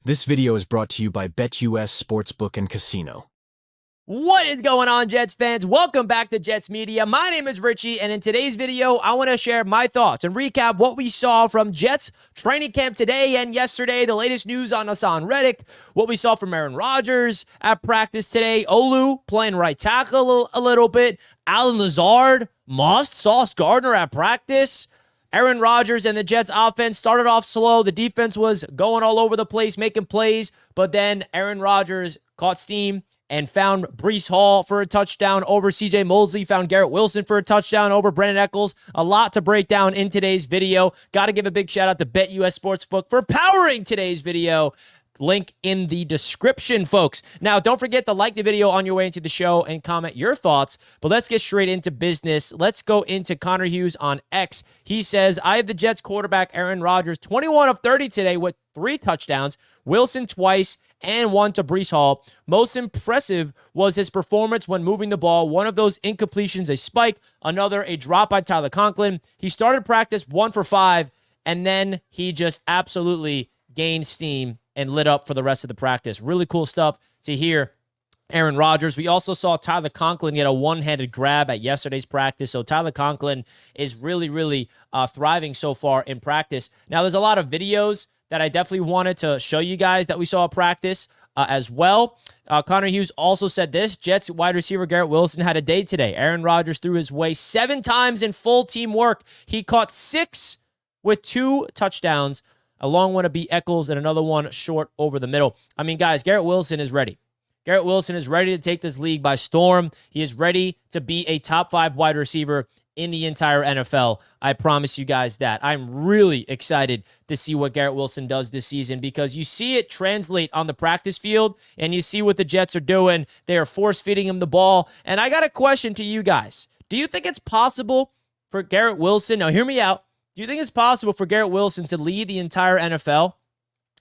This video is brought to you by BetUS Sportsbook and Casino. What is going on, Jets fans? Welcome back to Jets Media. My name is Richie, and in today's video, I want to share my thoughts and recap what we saw from Jets training camp today and yesterday, the latest news on Hassan Reddick, what we saw from Aaron Rodgers at practice today, Olu playing right tackle a little bit, Alan Lazard, Sauce Gardner at practice. Aaron Rodgers and the Jets offense started off slow. The defense was going all over the place, making plays, but then Aaron Rodgers caught steam and found Breece Hall for a touchdown over C.J. Mosley, found Garrett Wilson for a touchdown over Brandon Eccles. A lot to break down in today's video. Got to give a big shout out to BetUS Sportsbook for powering today's video. Link in the description, folks. Now, don't forget to like the video on your way into the show and comment your thoughts, but let's get straight into business. Let's go into Connor Hughes on X. He says, I have the Jets quarterback Aaron Rodgers 21 of 30 today with 3 touchdowns, Wilson twice, and 1 to Breece Hall. Most impressive was his performance when moving the ball. One of those incompletions, a spike, another a drop by Tyler Conklin. He started practice 1 for 5, and then he just absolutely gained steam and lit up for the rest of the practice. Really cool stuff to hear Aaron Rodgers. We also saw Tyler Conklin get a one-handed grab at yesterday's practice. So Tyler Conklin is really thriving so far in practice. Now, there's a lot of videos that I definitely wanted to show you guys that we saw at practice as well. Connor Hughes also said this, Jets wide receiver Garrett Wilson had a day today. Aaron Rodgers threw his way 7 times in full team work. He caught 6 with 2 touchdowns. A long one to beat Eccles and another one short over the middle. I mean, guys, Garrett Wilson is ready. Garrett Wilson is ready to take this league by storm. He is ready to be a top 5 wide receiver in the entire NFL. I promise you guys that. I'm really excited to see what Garrett Wilson does this season because you see it translate on the practice field and you see what the Jets are doing. They are force-feeding him the ball. And I got a question to you guys. Do you think it's possible for Garrett Wilson, now hear me out, do you think it's possible for Garrett Wilson to lead the entire NFL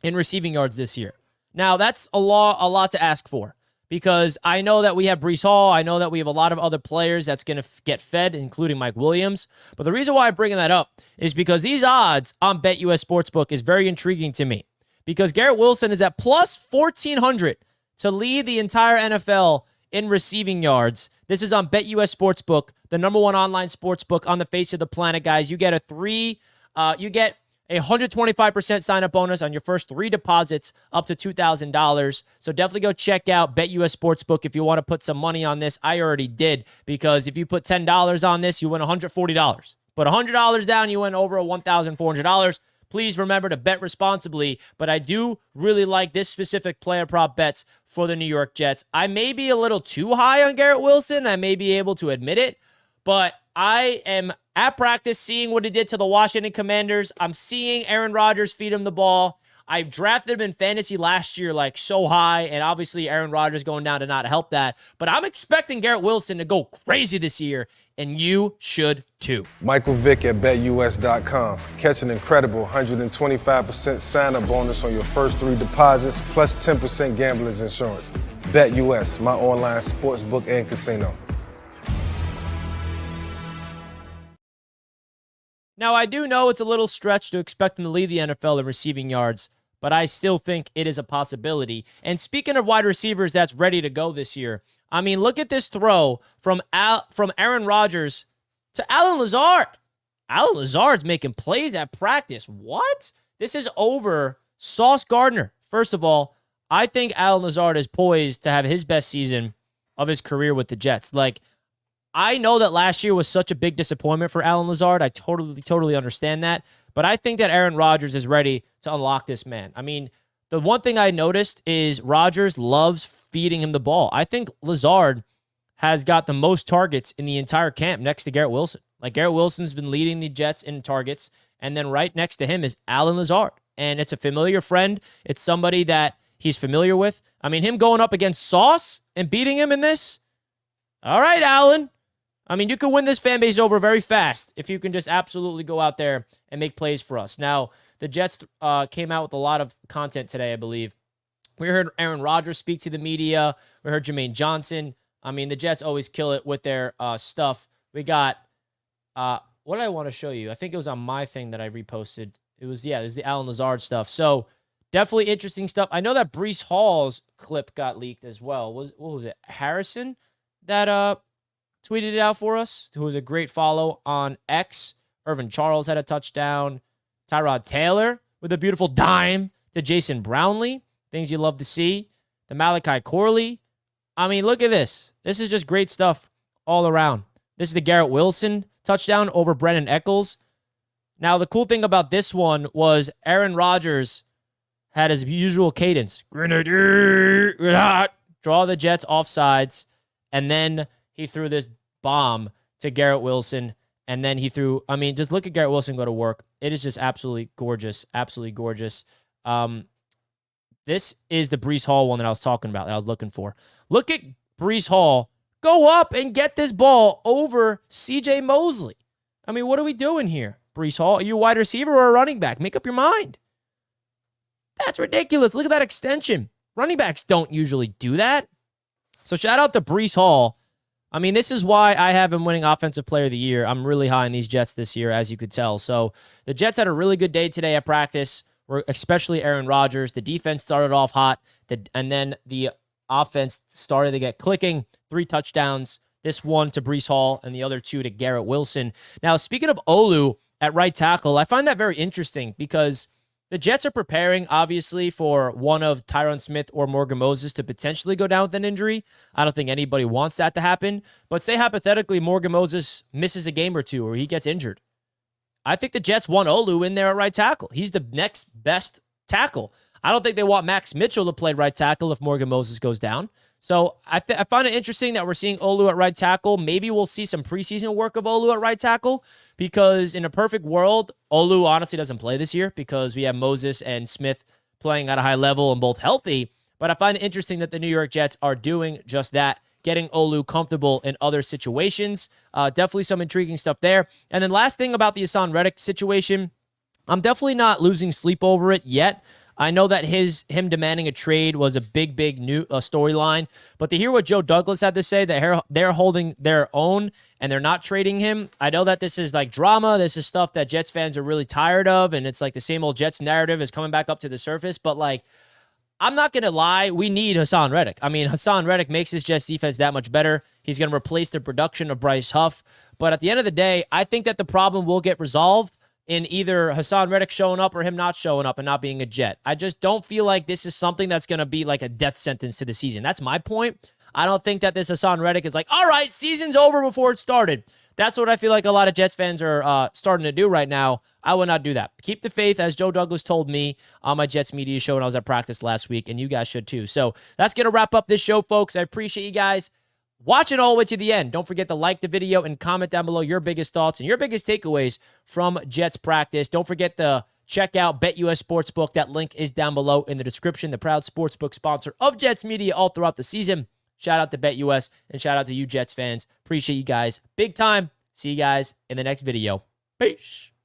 in receiving yards this year? Now, that's a lot to ask for because I know that we have Breece Hall. I know that we have a lot of other players that's going to get fed, including Mike Williams. But the reason why I'm bringing that up is because these odds on BetUS Sportsbook is very intriguing to me because Garrett Wilson is at plus 1,400 to lead the entire NFL in receiving yards. This is on BetUS Sportsbook, the #1 online sportsbook on the face of the planet, guys. You get a 125% sign-up bonus on your first 3 deposits up to $2,000. So definitely go check out BetUS Sportsbook if you want to put some money on this. I already did because if you put $10 on this, you win $140. Put $100 down, you win over $1,400. Please remember to bet responsibly, but I do really like this specific player prop bets for the New York Jets. I may be a little too high on Garrett Wilson. I may be able to admit it, but I am at practice seeing what he did to the Washington Commanders. I'm seeing Aaron Rodgers feed him the ball. I drafted him in fantasy last year like so high, and obviously Aaron Rodgers going down to not help that. But I'm expecting Garrett Wilson to go crazy this year, and you should too. Michael Vick at BetUS.com. Catch an incredible 125% sign-up bonus on your first 3 deposits, plus 10% gambler's insurance. BetUS, my online sportsbook and casino. Now, I do know it's a little stretch to expect him to lead the NFL in receiving yards, but I still think it is a possibility. And speaking of wide receivers that's ready to go this year, I mean, look at this throw from Aaron Rodgers to Alan Lazard. Alan Lazard's making plays at practice. What? This is over Sauce Gardner. First of all, I think Alan Lazard is poised to have his best season of his career with the Jets. Like, I know that last year was such a big disappointment for Alan Lazard. I totally understand that. But I think that Aaron Rodgers is ready to unlock this man. I mean, the one thing I noticed is Rodgers loves feeding him the ball. I think Lazard has got the most targets in the entire camp next to Garrett Wilson. Like, Garrett Wilson's been leading the Jets in targets, and then right next to him is Alan Lazard. And it's a familiar friend. It's somebody that he's familiar with. I mean, him going up against Sauce and beating him in this? All right, Alan. I mean, you can win this fan base over very fast if you can just absolutely go out there and make plays for us. Now, the Jets came out with a lot of content today, I believe. We heard Aaron Rodgers speak to the media. We heard Jermaine Johnson. I mean, the Jets always kill it with their stuff. We got, what did I want to show you? I think it was on my thing that I reposted. It was the Alan Lazard stuff. So definitely interesting stuff. I know that Breece Hall's clip got leaked as well. What was it? Harrison that tweeted it out for us, who was a great follow on X. Irvin Charles had a touchdown. Tyrod Taylor with a beautiful dime to Jason Brownlee. Things you love to see. The Malachi Corley. I mean, look at this. This is just great stuff all around. This is the Garrett Wilson touchdown over Brennan Eccles. Now, the cool thing about this one was Aaron Rodgers had his usual cadence. Grenadier, draw the Jets offsides, and then he threw this bomb to Garrett Wilson, and then he threw, I mean, just look at Garrett Wilson go to work. It is just absolutely gorgeous, absolutely gorgeous. This is the Breece Hall one that I was talking about, that I was looking for. Look at Breece Hall go up and get this ball over C.J. Mosley. I mean, what are we doing here, Breece Hall? Are you a wide receiver or a running back? Make up your mind. That's ridiculous. Look at that extension. Running backs don't usually do that. So shout out to Breece Hall. I mean, this is why I have him winning Offensive Player of the Year. I'm really high on these Jets this year, as you could tell. So the Jets had a really good day today at practice, especially Aaron Rodgers. The defense started off hot, and then the offense started to get clicking. 3 touchdowns. This one to Breece Hall and the other 2 to Garrett Wilson. Now, speaking of Olu at right tackle, I find that very interesting because the Jets are preparing, obviously, for one of Tyron Smith or Morgan Moses to potentially go down with an injury. I don't think anybody wants that to happen. But say, hypothetically, Morgan Moses misses a game or 2 or he gets injured. I think the Jets want Olu in there at right tackle. He's the next best tackle. I don't think they want Max Mitchell to play right tackle if Morgan Moses goes down. So I find it interesting that we're seeing Olu at right tackle. Maybe we'll see some preseason work of Olu at right tackle because in a perfect world, Olu honestly doesn't play this year because we have Moses and Smith playing at a high level and both healthy. But I find it interesting that the New York Jets are doing just that, getting Olu comfortable in other situations. Definitely some intriguing stuff there. And then last thing about the Hassan Reddick situation, I'm definitely not losing sleep over it yet. I know that him demanding a trade was a big new storyline, but to hear what Joe Douglas had to say, that they're holding their own and they're not trading him, I know that this is like drama. This is stuff that Jets fans are really tired of, and it's like the same old Jets narrative is coming back up to the surface, but like, I'm not going to lie, we need Hassan Reddick. I mean, Hassan Reddick makes his Jets defense that much better. He's going to replace the production of Bryce Huff, but at the end of the day, I think that the problem will get resolved in either Hassan Reddick showing up or him not showing up and not being a Jet. I just don't feel like this is something that's going to be like a death sentence to the season. That's my point. I don't think that this Hassan Reddick is like, all right, season's over before it started. That's what I feel like a lot of Jets fans are starting to do right now. I would not do that. Keep the faith, as Joe Douglas told me on my Jets media show when I was at practice last week, and you guys should too. So that's going to wrap up this show, folks. I appreciate you guys watching all the way to the end. Don't forget to like the video and comment down below your biggest thoughts and your biggest takeaways from Jets practice. Don't forget to check out BetUS Sportsbook. That link is down below in the description. The proud sportsbook sponsor of Jets Media all throughout the season. Shout out to BetUS and shout out to you Jets fans. Appreciate you guys big time. See you guys in the next video. Peace.